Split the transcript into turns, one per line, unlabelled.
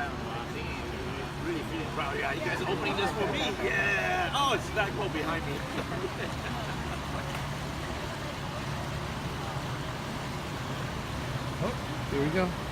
Yeah, I think he's really feeling proud. Yeah, you guys are opening this for me. Yeah. Oh, it's that goal behind me.
Oh, here we go.